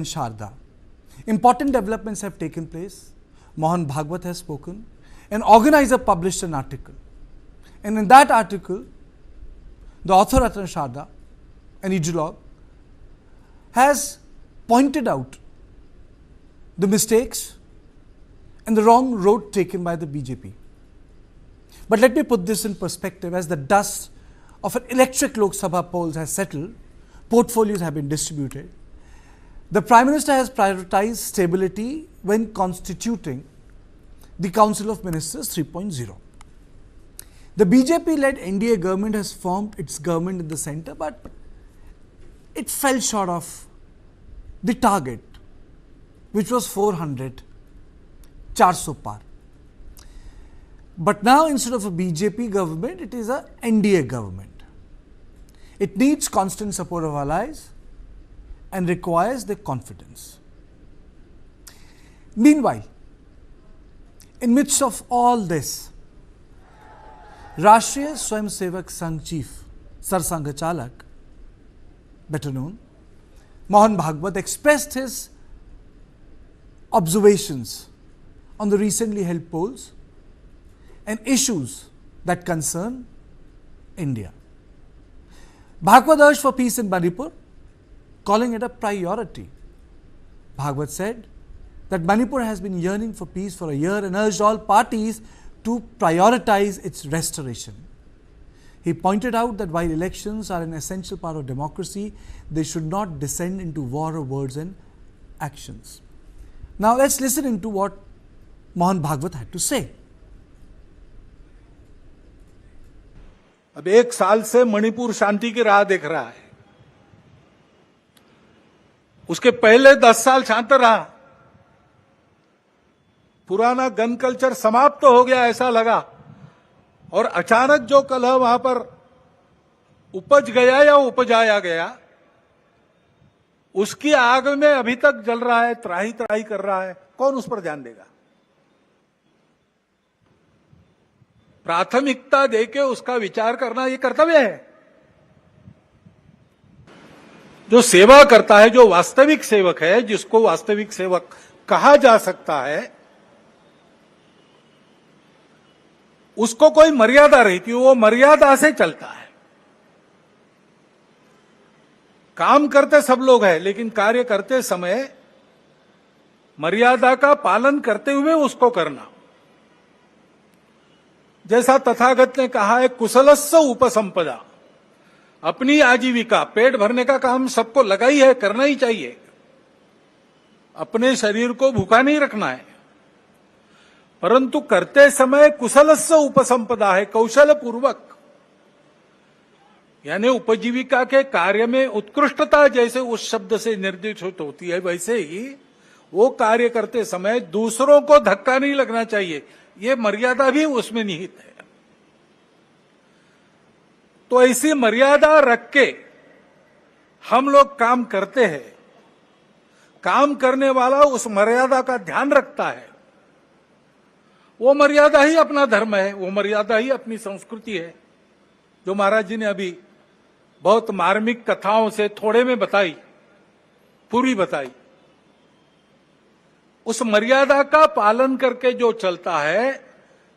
Sharda. Important developments have taken place. Mohan Bhagwat has spoken. An organizer published an article. And in that article, the author Ratan Sharda, an ideologue, has pointed out the mistakes and the wrong road taken by the BJP. But let me put this in perspective. As the dust of an electric Lok Sabha polls has settled, portfolios have been distributed, the Prime Minister has prioritized stability when constituting the Council of Ministers 3.0. The BJP-led NDA government has formed its government in the centre, but it fell short of the target, which was 400, 400 par. But now, instead of a BJP government, it is a NDA government. It needs constant support of allies and requires their confidence. Meanwhile, in midst of all this, Rashtriya Swayamsevak Sangh Chief, Sarsangachalak, better known, Mohan Bhagwat, expressed his observations on the recently held polls and issues that concern India. Bhagwat urged for peace in Manipur, calling it a priority. Bhagwat said that Manipur has been yearning for peace for a year and urged all parties to prioritize its restoration. He pointed out that while elections are an essential part of democracy, they should not descend into war of words and actions. Now let's listen into what Mohan Bhagwat had to say. अब 1 साल से मणिपुर शांति की राह देख रहा है। उसके पहले 10 साल शांत रहा। पुराना गन कल्चर समाप्त तो हो गया ऐसा लगा, और अचानक जो कलह वहां पर उपज गया या उपजाया गया, उसकी आग में अभी तक जल रहा है, त्राही त्राही कर रहा है। कौन उस पर ध्यान देगा? प्राथमिकता देके उसका विचार करना ये कर्तव्य है। जो सेवा करता है, जो वास्तविक सेवक है, जिसको वास्तविक सेवक कहा जा सकता है, उसको कोई मर्यादा रहती है, वो मर्यादा से चलता है। काम करते सब लोग हैं, लेकिन कार्य करते समय मर्यादा का पालन करते हुए उसको करना। जैसा तथागत ने कहा है, कुशलस्य उपसंपदा, अपनी आजीविका, पेट भरने का काम सबको लगा ही है, करना ही चाहिए। अपने शरीर को भूखा नहीं रखना है, परंतु करते समय कुशलस्य उपसंपदा है, कौशल पूर्वक, यानी उपजीविका के कार्य में उत्कृष्टता जैसे उस शब्द से निर्देशित होती है, वैसे ही वो कार्य करते समय दूसरों को धक्का नहीं लगना चाहिए, ये मर्यादा भी उसमें निहित है। तो ऐसी मर्यादा रख के हम लोग काम करते हैं। काम करने वाला उस मर्यादा का ध्यान रखता है। वो मर्यादा ही अपना धर्म है, वो मर्यादा ही अपनी संस्कृति है, जो महाराज जी ने अभी बहुत मार्मिक कथाओं से थोड़े में बताई, पूरी बताई। उस मर्यादा का पालन करके जो चलता है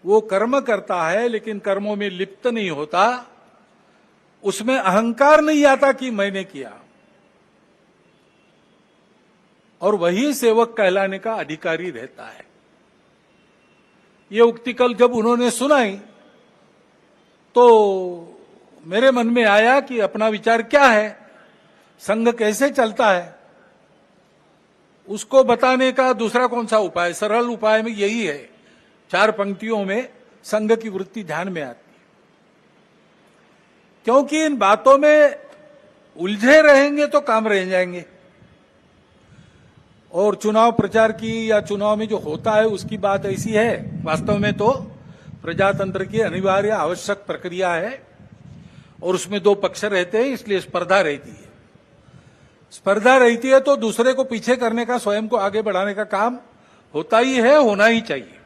वो कर्म करता है, लेकिन कर्मों में लिप्त नहीं होता, उसमें अहंकार नहीं आता कि मैंने किया, और वही सेवक कहलाने का अधिकारी रहता है। ये उक्ति कल जब उन्होंने सुनाई तो मेरे मन में आया कि अपना विचार क्या है, संघ कैसे चलता है, उसको बताने का दूसरा कौन सा उपाय? सरल उपाय में यही है, 4 पंक्तियों में संघ की वृत्ति ध्यान में आती है। क्योंकि इन बातों में उलझे रहेंगे तो काम रह जाएंगे, और चुनाव प्रचार की या चुनाव में जो होता है उसकी बात ऐसी है, वास्तव में तो प्रजातंत्र की अनिवार्य आवश्यक प्रक्रिया है, और उसमें 2 पक्ष रहते हैं, इसलिए स्पर्धा रहती है। स्पर्धा रहती है तो दूसरे को पीछे करने का, स्वयं को आगे बढ़ाने का काम होता ही है, होना ही चाहिए,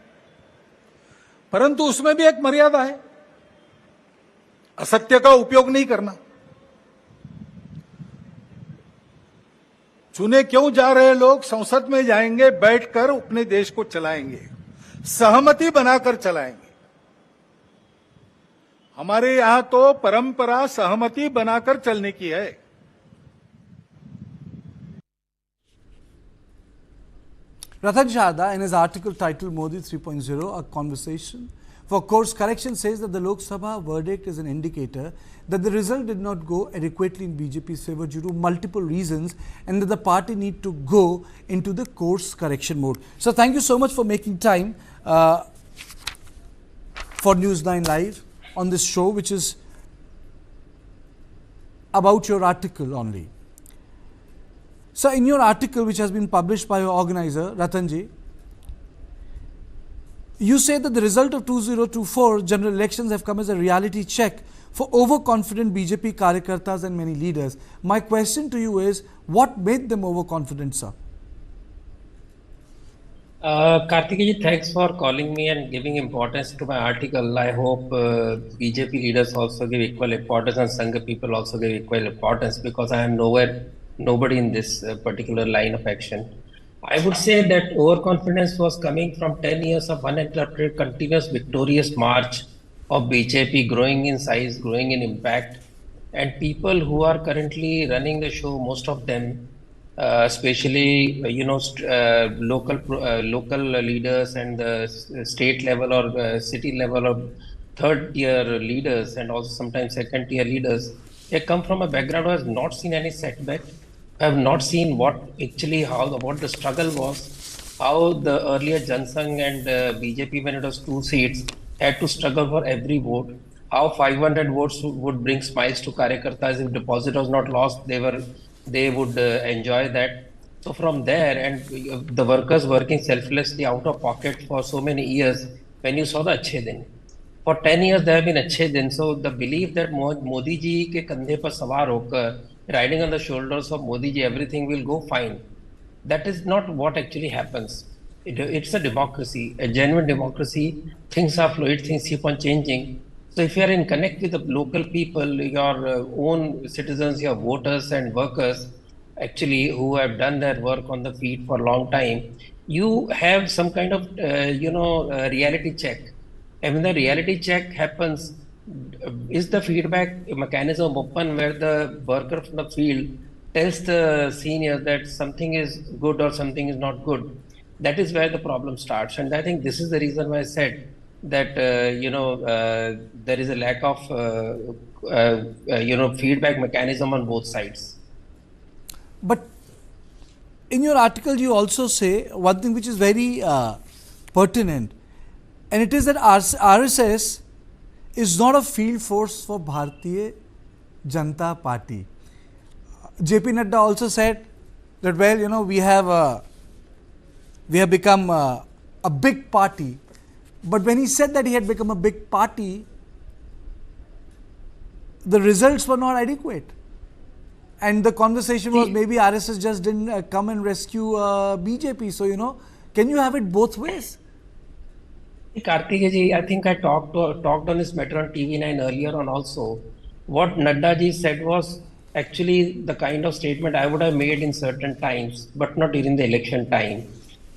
परंतु उसमें भी एक मर्यादा है, असत्य का उपयोग नहीं करना। चुने क्यों जा रहे लोग? संसद में जाएंगे, बैठकर अपने देश को चलाएंगे, सहमति बनाकर चलाएंगे। हमारे यहां तो परंपरा सहमति बनाकर चलने की है। Ratan Sharda, in his article titled Modi 3.0, A Conversation for Course Correction, says that the Lok Sabha verdict is an indicator that the result did not go adequately in BJP's favor due to multiple reasons, and that the party need to go into the course correction mode. So thank you so much for making time for News 9 Live on this show, which is about your article only. So in your article, which has been published by your organizer, Ratanji, you say that the result of 2024 general elections have come as a reality check for overconfident BJP Karyakartas and many leaders. My question to you is, what made them overconfident, sir? Kartikeya, thanks for calling me and giving importance to my article. I hope BJP leaders also give equal importance and Sangha people also give equal importance, because I am nobody in this particular line of action. I would say that overconfidence was coming from 10 years of uninterrupted, continuous, victorious march of BJP, growing in size, growing in impact, and people who are currently running the show, most of them, especially local leaders and the state level or city level or third tier leaders, and also sometimes second tier leaders, they come from a background who has not seen any setback, have not seen what the struggle was, how the earlier Jansangh and BJP, when it was 2 seats, had to struggle for every vote, how 500 votes would bring smiles to Karyakartas. If deposit was not lost, they would enjoy that. So from there, and the workers working selflessly out of pocket for so many years, when you saw the Achhe Din, for 10 years there have been Achhe Din. So the belief that Modi ji ke kandhe par sawar hokar, riding on the shoulders of Modi ji, everything will go fine. That is not what actually happens. It's a democracy, a genuine democracy. Things are fluid, things keep on changing. So if you are in connect with the local people, your own citizens, your voters and workers, actually who have done their work on the field for a long time, you have some kind of reality check. And when the reality check happens, is the feedback mechanism open, where the worker from the field tells the senior that something is good or something is not good? That is where the problem starts. And I think this is the reason why I said that there is a lack of feedback mechanism on both sides. But in your article, you also say one thing which is very pertinent, and it is that RSS is not a field force for Bharatiya Janata Party. JP Nadda also said that, well, we have become a big party. But when he said that he had become a big party, the results were not adequate. And the conversation was maybe RSS just didn't come and rescue BJP. So, can you have it both ways? Kartikeya ji, I think I talked on this matter on TV9 earlier on also. What Nadda ji said was actually the kind of statement I would have made in certain times, but not during the election time.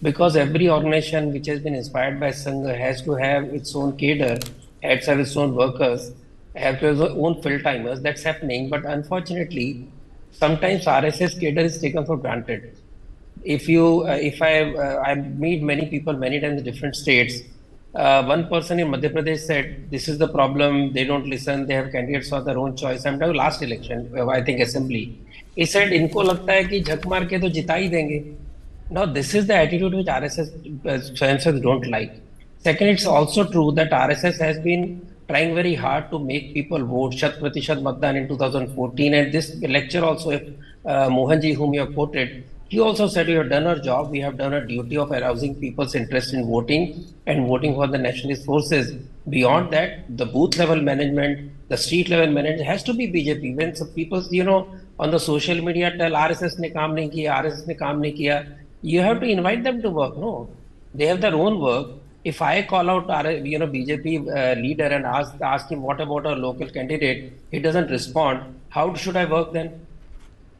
Because every organization which has been inspired by Sangha has to have its own cadre, has to have its own workers, have to have its own fill-timers. That's happening. But unfortunately, sometimes RSS cadre is taken for granted. I meet many people many times in different states. One person in Madhya Pradesh said, this is the problem, they don't listen, they have candidates for their own choice. I'm talking last election, I think assembly. He said, इनको लगता है कि झक मार के तो जिता ही देंगे. Now, this is the attitude which RSS don't like. Second, it's also true that RSS has been trying very hard to make people vote Shat Pratishat Matdan in 2014. And this lecture also, Mohanji, whom you have quoted, he also said, we have done our job, we have done our duty of arousing people's interest in voting and voting for the nationalist forces. Beyond that, the booth level management, the street level management has to be BJP. When some people, on the social media tell RSS ne kaam nahi kiya, RSS ne kaam nahi kiya, you have to invite them to work. No, they have their own work. If I call out BJP leader and ask him what about our local candidate, he doesn't respond. How should I work then?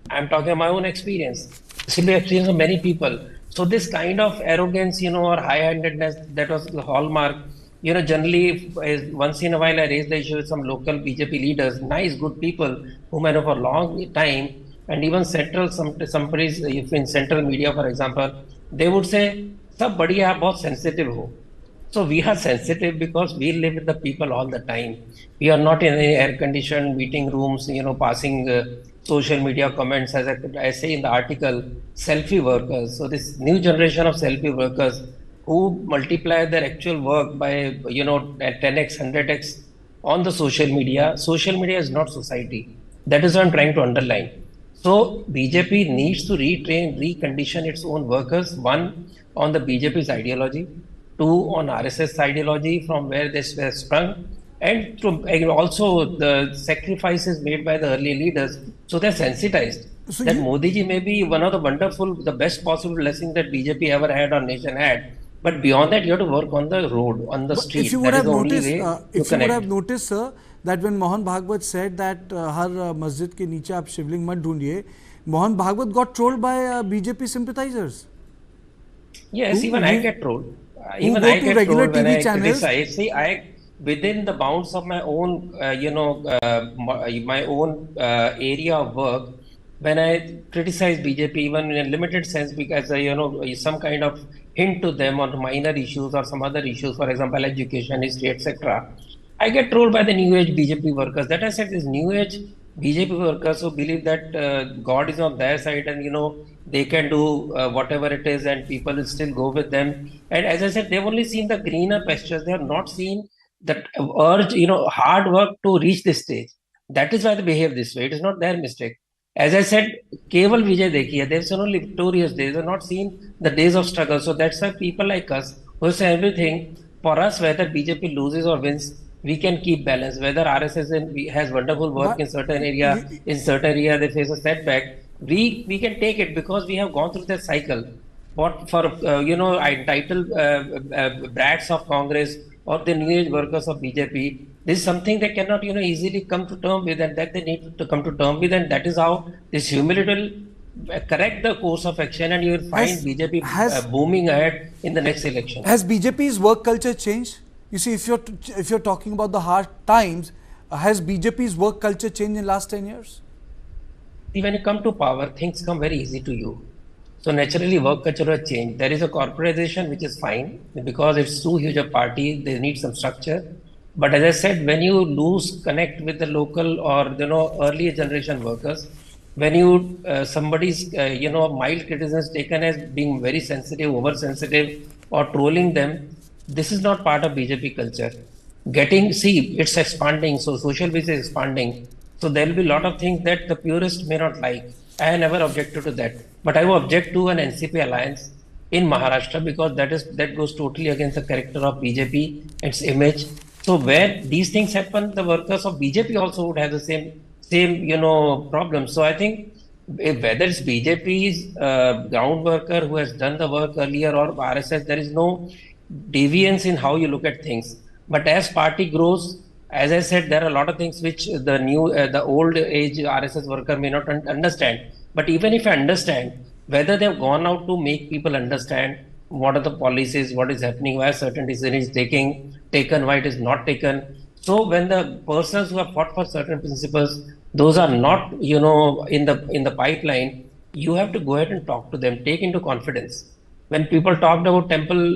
I'm talking my own experience. This will be experience of many people. So this kind of arrogance, or high-handedness, that was the hallmark. Generally, once in a while, I raise the issue with some local BJP leaders, nice, good people, whom I know for a long time, and even central, somebody's, if in central media, for example, they would say, "Sab badhiya, aap bahut sensitive ho." So we are sensitive because we live with the people all the time. We are not in any air-conditioned meeting rooms, passing social media comments, I say in the article, selfie workers. So this new generation of selfie workers who multiply their actual work by, at 10x, 100x on the social media. Social media is not society. That is what I'm trying to underline. So BJP needs to retrain, recondition its own workers, one on the BJP's ideology, two on RSS ideology from where they were sprung, and also the sacrifices made by the early leaders. So they're sensitized. So that you- Modi ji may be one of the wonderful, the best possible blessing that BJP ever had or nation had. But beyond that, you have to work on the road, on the But street. if you That would is have the only noticed, way to if you would connect. have noticed, sir, that when Mohan Bhagwat said that हर मस्जिद के नीचे आप शिवलिंग मत ढूंढिए, Mohan Bhagwat got trolled by BJP sympathizers. Yes, Who- even I who- get trolled. who Even go I to get regular trolled when TV I channels. criticize. See, within the bounds of my own, my own area of work, when I criticize BJP, even in a limited sense, because some kind of hint to them on minor issues or some other issues, for example, education, history, etc. I get trolled by the new age BJP workers. That I said, these new age BJP workers who believe that God is on their side and they can do whatever it is and people will still go with them. And as I said, they've only seen the greener pastures. They have not seen that urge, hard work to reach this stage. That is why they behave this way. It is not their mistake. As I said, Keval Vijay Dekhiya, they've seen only victorious days. They've not seen the days of struggle. So that's why people like us who say everything, for us, whether BJP loses or wins, we can keep balance. Whether RSS has wonderful work But in certain area, they face a setback. We can take it because we have gone through that cycle. What for entitled brats of Congress or the new age workers of BJP, this is something they cannot easily come to term with, and that they need to come to term with, and that is how this humility will correct the course of action, and you will find Has- BJP has- booming ahead in the next election. Has BJP's work culture changed? You see, if you're talking about the hard times, has BJP's work culture changed in last 10 years? See, when you come to power, things come very easy to you. So naturally, work culture has changed. There is a corporatization, which is fine because it's too huge a party. They need some structure. But as I said, when you lose connect with the local or early generation workers, when you somebody's mild criticism is taken as being very sensitive, oversensitive, or trolling them, this is not part of BJP culture. It's expanding. So social media is expanding. So there will be a lot of things that the purist may not like. I have never objected to that. But I will object to an NCP alliance in Maharashtra because that goes totally against the character of BJP, its image. So where these things happen, the workers of BJP also would have the same problem. So I think whether it's BJP's ground worker who has done the work earlier or RSS, there is no deviance in how you look at things. But as party grows, as I said, there are a lot of things which the old age RSS worker may not understand. But even if I understand, whether they've gone out to make people understand what are the policies, what is happening, why a certain decision is taken, why it is not taken. So when the persons who have fought for certain principles, those are not, in the pipeline, you have to go ahead and talk to them, take into confidence. When people talked about temple,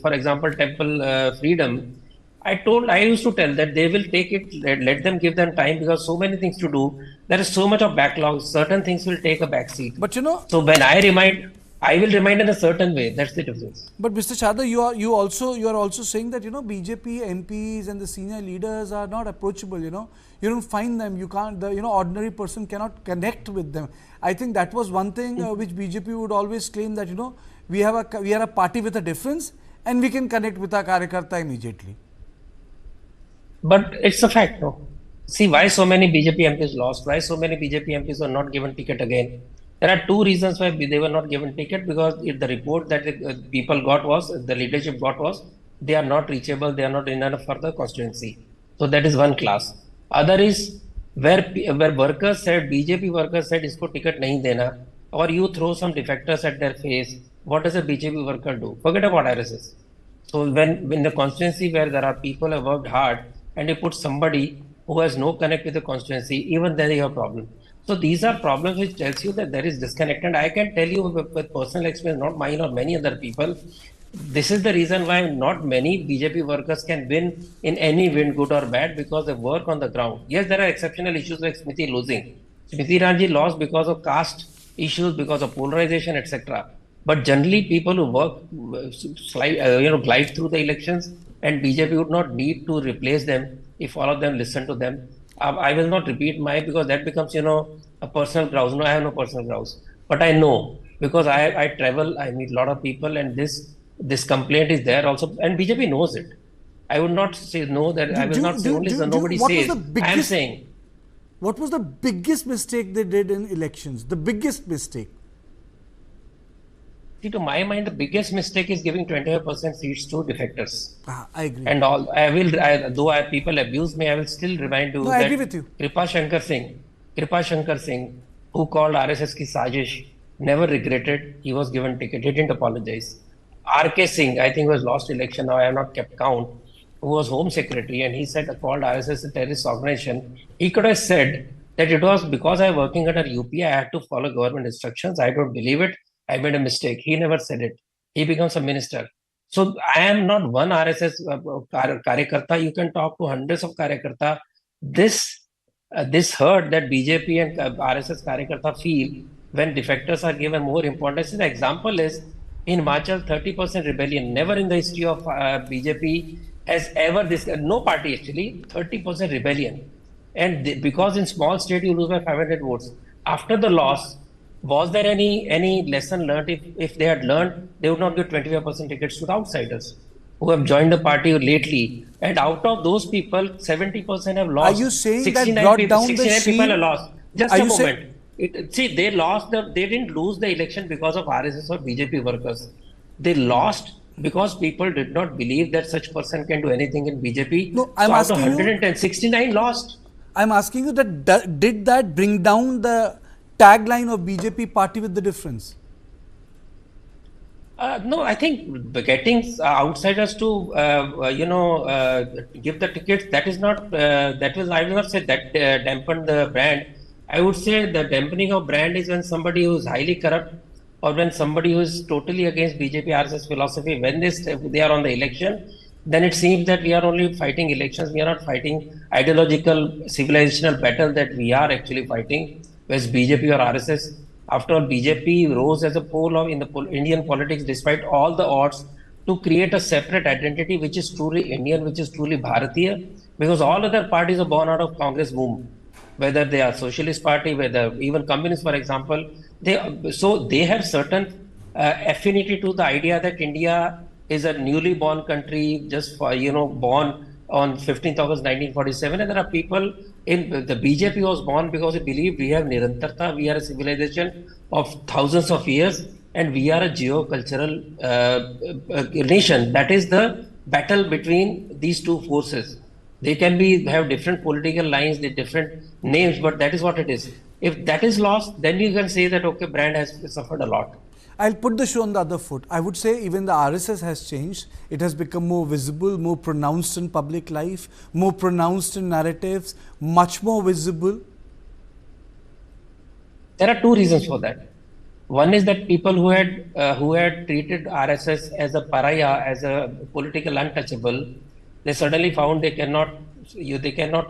for example, temple freedom, I used to tell that they will take it, let them give them time because so many things to do. There is so much of backlog. Certain things will take a backseat. But So when I will remind in a certain way. That's the difference. But Mr. Sharda, you are also saying that BJP MPs and the senior leaders are not approachable. You don't find them. You can't. The ordinary person cannot connect with them. I think that was one thing which BJP would always claim that we are a party with a difference and we can connect with our karyakarta immediately. But it's a fact, no? See, why so many BJP MPs lost? Why so many BJP MPs were not given ticket again? There are two reasons why they were not given ticket because the report that the leadership got was, they are not reachable, they are not enough for the constituency. So that is one class. Other is where workers said, BJP workers said, isko ticket nahi dena. or you throw some defectors at their face, what does a BJP worker do? Forget about RSS. So when in the constituency where there are people who have worked hard and you put somebody who has no connect with the constituency, even then you have problem. So these are problems which tells you that there is disconnect. And I can tell you with personal experience, not mine or many other people, this is the reason why not many BJP workers can win in any win, good or bad, because they work on the ground. Yes, there are exceptional issues like Smriti losing. Smriti Iranji lost because of caste issues, because of polarization, etc. But generally, people who work, glide through the elections, and BJP would not need to replace them if all of them listen to them. I will not repeat because that becomes, a personal grouse. No, I have no personal grouse, but I know because I travel, I meet a lot of people, and this complaint is there also, and BJP knows it. I would not say no, that I will not say only nobody says. I am saying. What was the biggest mistake they did in elections? The biggest mistake? See, to my mind, the biggest mistake is giving 25% seats to defectors. I agree. And people abuse me, I will still remind you that I agree with you. Kripa Shankar Singh, who called RSS ki sajish, never regretted he was given ticket. He didn't apologize. RK Singh, I think, was lost election. Now I have not kept count. Who was Home Secretary, and he said called RSS a terrorist organization. He could have said that it was because I was working under UP, I had to follow government instructions. I don't believe it. I made a mistake. He never said it. He becomes a minister. So I am not one RSS Karyakarta. You can talk to hundreds of Karyakarta. This hurt that BJP and RSS Karyakarta feel when defectors are given more importance. The example is in Himachal, 30% rebellion. Never in the history of BJP has ever no party actually, 30% rebellion. And because in small state you lose by 500 votes. After the loss, was there any lesson learned? If they had learned, they would not give 25% tickets to the outsiders who have joined the party lately. And out of those people, 70% have lost. Are you saying that brought down the 69 people have lost. Just a moment. They lost they didn't lose the election because of RSS or BJP workers. They lost because people did not believe that such person can do anything in BJP. No, I'm asking 110, 69 lost. I'm asking you that did that bring down the tagline of BJP party with the difference? No, I think getting outsiders to give the tickets, that is not I will not say that dampened the brand. I would say the dampening of brand is when somebody who is highly corrupt or when somebody who is totally against BJP RSS philosophy, when they are on the election, then it seems that we are only fighting elections. We are not fighting ideological, civilizational battle that we are actually fighting, whereas BJP or RSS. After all, BJP rose as a pole in the Indian politics despite all the odds to create a separate identity which is truly Indian, which is truly Bharatiya, because all other parties are born out of Congress womb, whether they are Socialist Party, whether even Communists, for example. They have certain affinity to the idea that India is a newly born country, just born on 15th August 1947, and there are people in the BJP was born because they believe we have Nirantarta, we are a civilization of thousands of years, and we are a geocultural nation. That is the battle between these two forces. They can have different political lines, different names, but that is what it is. If that is lost, then you can say that, okay, brand has suffered a lot. I'll put the shoe on the other foot. I would say even the RSS has changed. It has become more visible, more pronounced in public life, more pronounced in narratives, much more visible. There are two reasons for that. One is that people who had treated RSS as a pariah, as a political untouchable, they suddenly found they cannot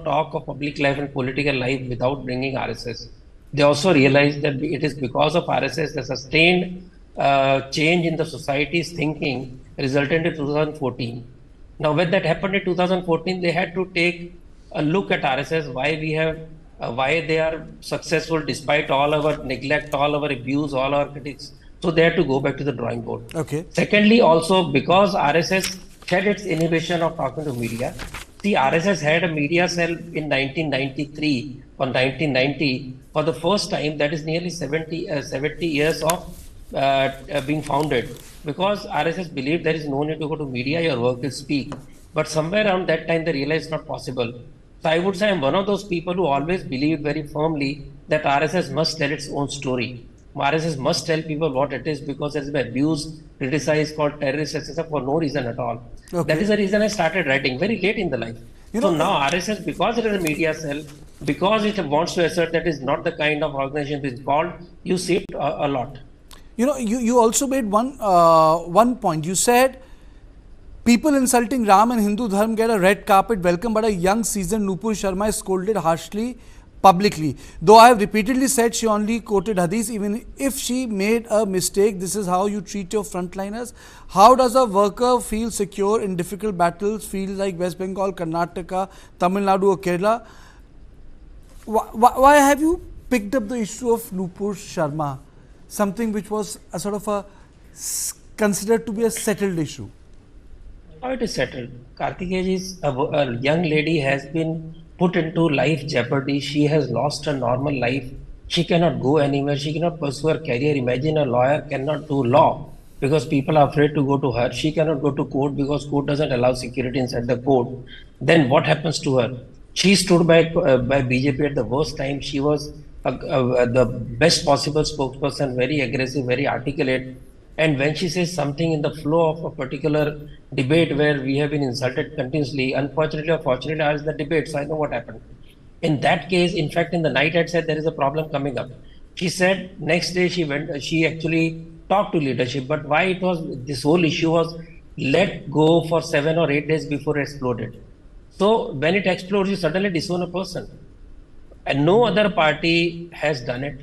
talk of public life and political life without bringing RSS. They also realized that it is because of RSS, the sustained change in the society's thinking resulted in 2014. Now, when that happened in 2014, they had to take a look at RSS, why they are successful despite all our neglect, all our abuse, all our critics. So they had to go back to the drawing board. Okay. Secondly, also because RSS had its inhibition of talking to media. See, RSS had a media cell in 1993 or 1990 for the first time. That is nearly 70 years of being founded, because RSS believed there is no need to go to media, your work will speak. But somewhere around that time, they realized it's not possible. So I would say I'm one of those people who always believed very firmly that RSS must tell its own story. RSS must tell people what it is, because it has been abused, criticized, called terrorist, etc. for no reason at all. Okay. That is the reason I started writing very late in the life. So now RSS, because it is a media cell, because it wants to assert that is not the kind of organization it is called, you see it a lot. You also made one point. You said people insulting Ram and Hindu Dharma get a red carpet welcome, but a young seasoned Nupur Sharma is scolded harshly publicly. Though I have repeatedly said she only quoted hadith, even if she made a mistake, this is how you treat your frontliners. How does a worker feel secure in difficult battles, fields like West Bengal, Karnataka, Tamil Nadu or Kerala? Why have you picked up the issue of Nupur Sharma, something which was a sort of considered to be a settled issue? How it is settled? Kartikeyaji's a young lady has been put into life jeopardy. She has lost her normal life. She cannot go anywhere. She cannot pursue her career. Imagine a lawyer cannot do law because people are afraid to go to her. She cannot go to court because court doesn't allow security inside the court. Then what happens to her? She stood by BJP at the worst time. She was the best possible spokesperson, very aggressive, very articulate. And when she says something in the flow of a particular debate where we have been insulted continuously, unfortunately or fortunately, I was the debate, so I know what happened. In that case, in fact, in the night, I said there is a problem coming up. She said next day she actually talked to leadership, but why it was, this whole issue was let go for 7 or 8 days before it exploded. So when it explodes, you suddenly disown a person. And no other party has done it.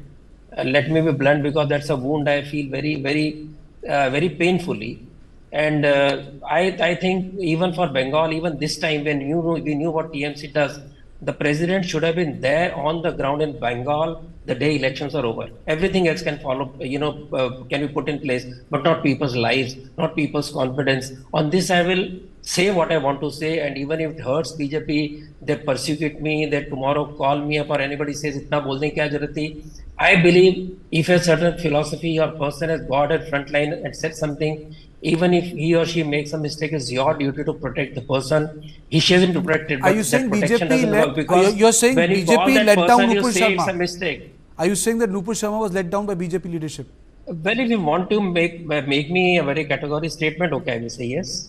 Let me be blunt, because that's a wound I feel very painfully. And I think even for Bengal, even this time when we knew what TMC does, the president should have been there on the ground in Bengal the day elections are over. Everything else can follow, can be put in place, but not people's lives, not people's confidence. On this, I will say what I want to say, and even if it hurts BJP, they persecute me, they tomorrow call me up, or anybody says, "Itna bolne kya jarat thi?" I believe if a certain philosophy or person has got at front line and said something, even if he or she makes a mistake, it's your duty to protect the person. He shouldn't to protect it. Are you saying BJP you're saying BJP let down Nupur Sharma? It's a mistake. Are you saying that Nupur Sharma was let down by BJP leadership? Well, if you want to make me a very categorical statement, okay, I will say yes.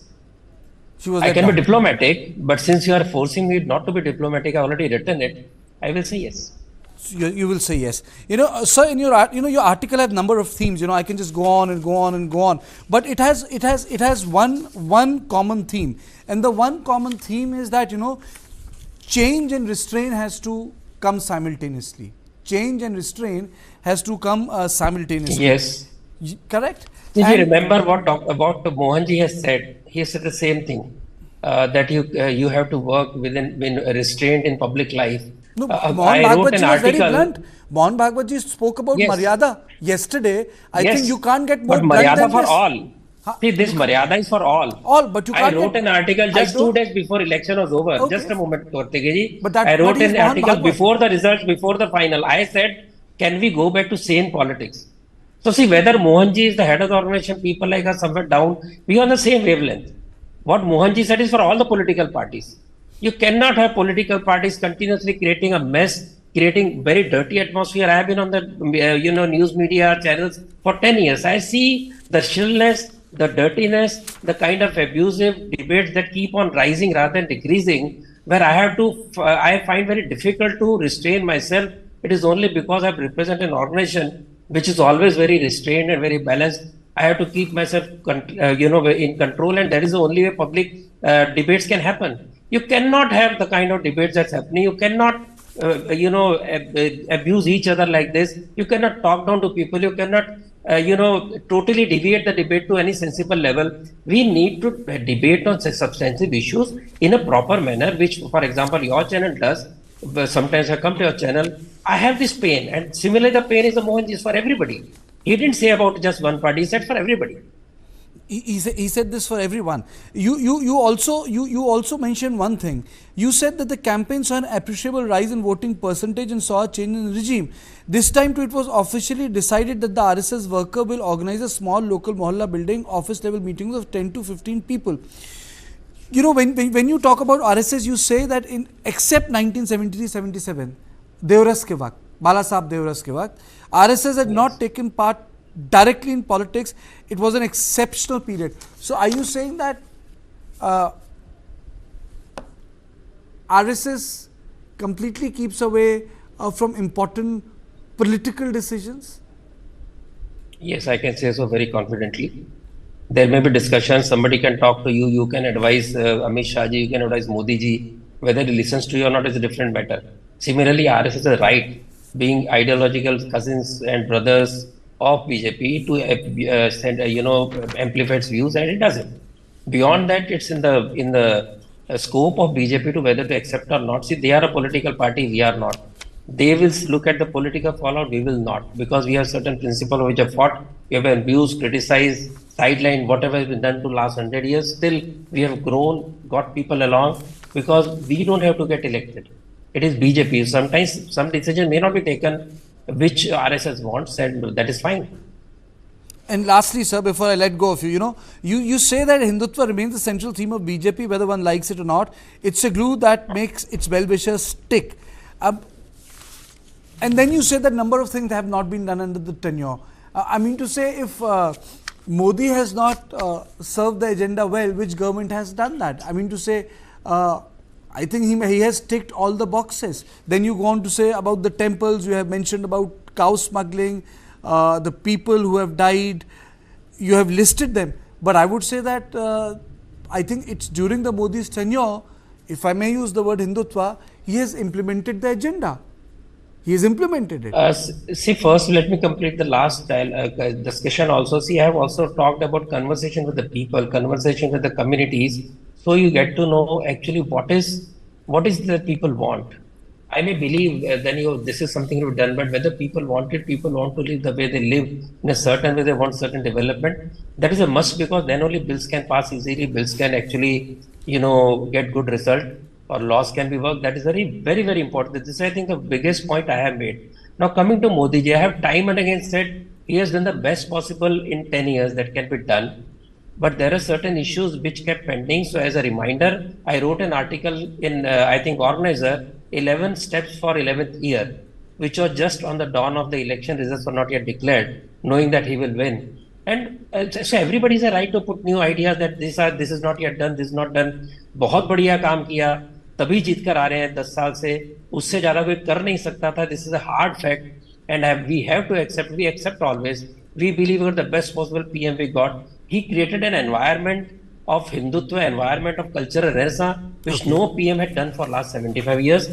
I can be diplomatic, but since you are forcing me not to be diplomatic, I already written it. I will say yes. You will say yes. Sir, in your your article has number of themes. I can just go on and go on and go on, but it has one common theme, and the one common theme is that change and restraint has to come simultaneously. Change and restraint has to come simultaneously. Yes. Correct. If you remember what Mohanji has said, he said the same thing, that you have to work within restraint in public life. No, Mohan Bhagwat ji was very blunt. Mohan Bhagwat ji spoke about Maryada yesterday. I think you can't get more blunt Maryada than for this. all. See, this Maryada is for all. All, but you can't. I wrote an article just 2 days before election was over. Okay. Just a moment, Kartikeyaji. But I wrote an article Bhagwat. before the results, before the final. I said, can we go back to sane politics? So see, whether Mohanji is the head of the organization, people like us somewhere down, we are on the same wavelength. What Mohanji said is for all the political parties. You cannot have political parties continuously creating a mess, creating very dirty atmosphere. I have been on the news media channels for 10 years. I see the shrillness, the dirtiness, the kind of abusive debates that keep on rising rather than decreasing, where I find very difficult to restrain myself. It is only because I represent an organization which is always very restrained and very balanced. I have to keep myself in control, and that is the only way public debates can happen. You cannot have the kind of debates that's happening. You cannot, abuse each other like this. You cannot talk down to people. You cannot, totally deviate the debate to any sensible level. We need to debate on substantive issues in a proper manner, which, for example, your channel does. Sometimes I come to your channel. I have this pain, and similarly, the pain is the Mohanji is for everybody. He didn't say about just one party. He said for everybody. He said this for everyone. You also mentioned one thing. You said that the campaign saw an appreciable rise in voting percentage and saw a change in the regime. This time too, it was officially decided that the RSS worker will organize a small local mohalla building office level meetings of 10 to 15 people. When you talk about RSS, you say that except 1973-77, Devras ke waqt, Bala Saheb Deoras के वक्त, RSS had not taken part directly in politics. It was an exceptional period. So are you saying that RSS completely keeps away from important political decisions? Yes, I can say so very confidently. There may be discussions, somebody can talk to you, you can advise Amit Shah ji, you can advise Modi ji. Whether he listens to you or not is a different matter. Similarly, RSS is right, being ideological cousins and brothers of BJP to send, amplify its views, and it doesn't. Beyond that, it's in the scope of BJP to whether to accept or not. See, they are a political party, we are not. They will look at the political fallout, we will not, because we have certain principles which have fought, we have abused, criticized, sidelined, whatever has been done to last 100 years. Still, we have grown, got people along, because we don't have to get elected. It is BJP. Sometimes some decision may not be taken which RSS wants, and that is fine. And lastly, sir, before I let go of you, you say that Hindutva remains the central theme of BJP, whether one likes it or not. It's a glue that makes its well-wishers stick. And then you say that number of things have not been done under the tenure. I mean to say, if Modi has not served the agenda well, which government has done that? I mean to say, I think he has ticked all the boxes. Then you go on to say about the temples, you have mentioned about cow smuggling, the people who have died, you have listed them. But I would say that I think it's during the Modi's tenure, if I may use the word Hindutva, he has implemented the agenda. He has implemented it. See, first, let me complete the last discussion also. See, I have also talked about conversation with the people, conversation with the communities. So you get to know actually what is the people want. I may believe this is something you've done, but whether people want it, people want to live the way they live in a certain way, they want certain development. That is a must, because then only bills can pass easily, bills can actually, get good result, or laws can be worked. That is very, very, very important. This is, I think, the biggest point I have made. Now, coming to Modi ji, I have time and again said he has done the best possible in 10 years that can be done. But there are certain issues which kept pending. So as a reminder, I wrote an article in, Organizer, 11 steps for 11th year, which was just on the dawn of the election. Results were not yet declared, knowing that he will win. And so everybody has a right to put new ideas that this is not yet done, this is not done. बहुत बढ़िया काम किया, तभी जीत कर आ रहे हैं 10 साल से, उससे ज़्यादा कोई कर नहीं सकता था. This is a hard fact, and we have to accept. We accept always. We believe we're the best possible PM we got. He created an environment of Hindutva, environment of cultural renaissance, which no PM had done for last 75 years.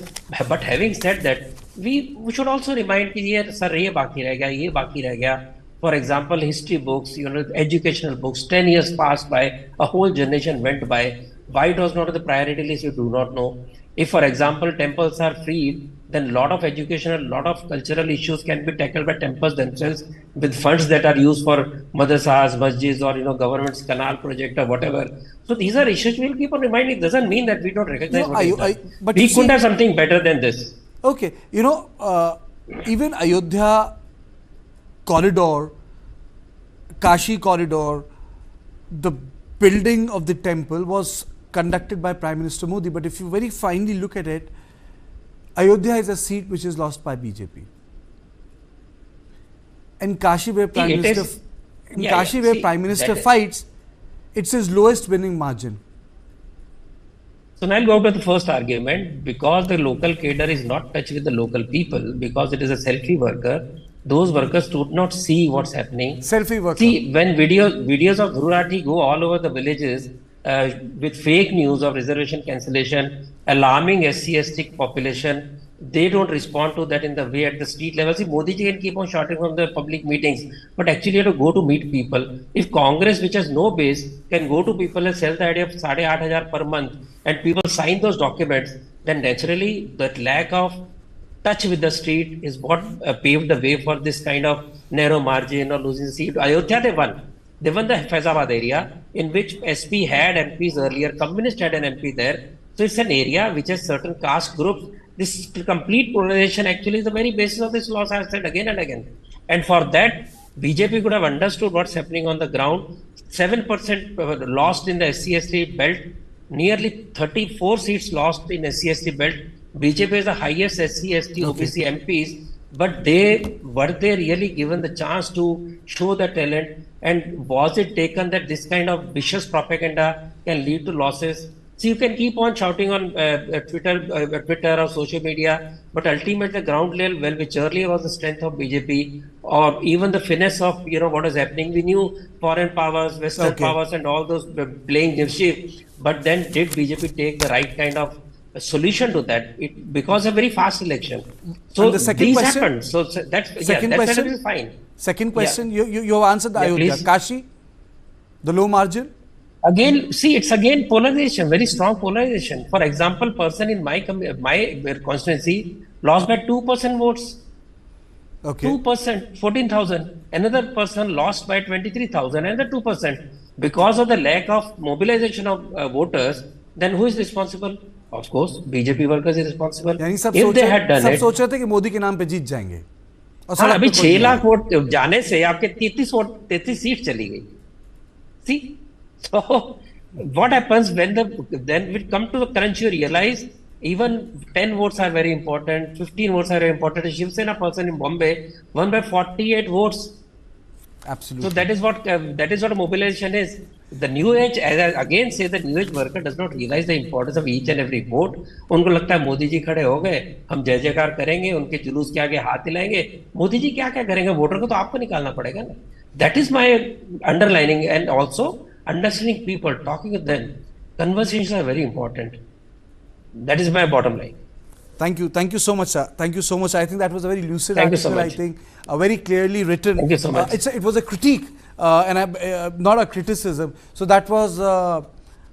But having said that, we should also remind कि ये sir ये बाकी रह गया, ये बाकी रह गया. For example, history books, educational books. 10 years passed by, a whole generation went by. Why it was not on the priority list, we do not know. If, for example, temples are freed, then a lot of educational, lot of cultural issues can be tackled by temples themselves with funds that are used for madrasas, masjids, or government's canal project or whatever. So these are issues we'll keep on reminding. It doesn't mean that we don't recognize what is done. But we couldn't have something better than this. Okay, even Ayodhya corridor, Kashi corridor, the building of the temple was conducted by Prime Minister Modi. But if you very finely look at it, Ayodhya is a seat which is lost by BJP. And Kashi, where Prime Minister fights, it's his lowest winning margin. So now I'll go to the first argument. Because the local cadre is not touched with the local people, because it is a selfie worker, those workers do not see what's happening. Selfie worker. See, when videos of Dhurati go all over the villages with fake news of reservation cancellation, alarming SC/ST population, they don't respond to that in the way at the street level. See, Modi ji can keep on shouting from the public meetings, but actually you have to go to meet people. If Congress, which has no base, can go to people and sell the idea of 8,500 per month, and people sign those documents, then naturally that lack of touch with the street is what paved the way for this kind of narrow margin or losing the seat. Ayodhya, they won. They won the Faizabad area, in which SP had MPs earlier, Communist had an MP there. So it's an area which has certain caste groups. This complete polarization actually is the very basis of this loss, I have said again and again. And for that, BJP could have understood what's happening on the ground. 7% lost in the SC/ST belt, nearly 34 seats lost in SC/ST belt. BJP is the highest SC/ST OBC MPs but were they really given the chance to show the talent? And was it taken that this kind of vicious propaganda can lead to losses? So you can keep on shouting on Twitter or social media, but ultimately the ground level, well, which earlier was the strength of BJP, or even the finesse of what is happening. We knew foreign powers, Western powers, and all those were playing mischief. But then, did BJP take the right kind of solution to that? Because a very fast election. So And the second these question, happened. So that's second that's question, absolutely fine. Second question, you have answered the Ayodhya. Please. Kashi, the low margin. Again, see, it's again polarization, very strong polarization. For example, person in my constituency lost by 2% votes. Okay. 2%, 14,000. Another person lost by 23,000, another 2%. Because of the lack of mobilization of voters, then who is responsible? Of course, BJP workers is responsible. यानी सब If सोच they had done सब it, सोच रहे थे कि मोदी के नाम पे जीत जाएंगे और हाँ, सड़क अभी पे कोई 6 नहीं लाख आया। वोट जाने से आपके 33 सीट चली गई. See, so what happens then we come to the crunch, you realize even 10 votes are very important, 15 votes are very important. A Shiv Sena person in Bombay won by 48 votes. Absolutely. So that is what mobilization is. The new age, as I again say, the new age worker does not realize the importance of each and every vote. उनको लगता है मोदी जी खड़े हो गए, हम जय जयकार करेंगे, उनके जुलूस के आगे हाथ हिलाएंगे. मोदी जी क्या क्या करेंगे? वोटर को तो आपको निकालना पड़ेगा ना. That is my underlining, and also understanding people, talking with them. Conversations are very important. That is my bottom line. Thank you so much, sir. Thank you so much. I think that was a very lucid Thank you article. so much. I think very clearly written. Thank you so much. It was a critique and not a criticism. So that was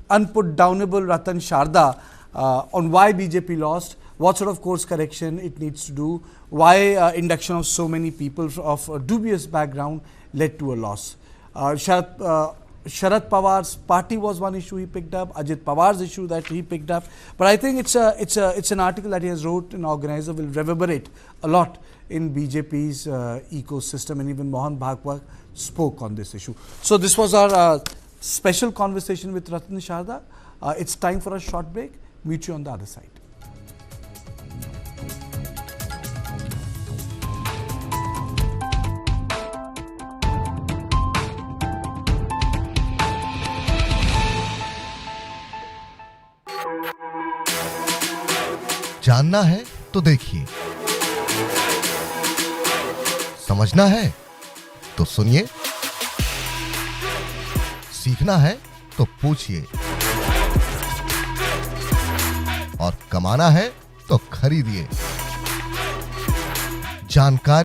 unputdownable Ratan Sharda on why BJP lost, what sort of course correction it needs to do, why induction of so many people of dubious background led to a loss. Sharad Pawar's party was one issue he picked up, Ajit Pawar's issue that he picked up. But I think it's an article that he has wrote, an organizer will reverberate a lot in BJP's ecosystem, and even Mohan Bhagwat spoke on this issue. So this was our special conversation with Ratan Sharda. It's time for a short break. Meet you on the other side. जानना है तो देखिए, समझना है तो सुनिए, सीखना है तो पूछिए, और कमाना है तो खरीदिए। जानकारी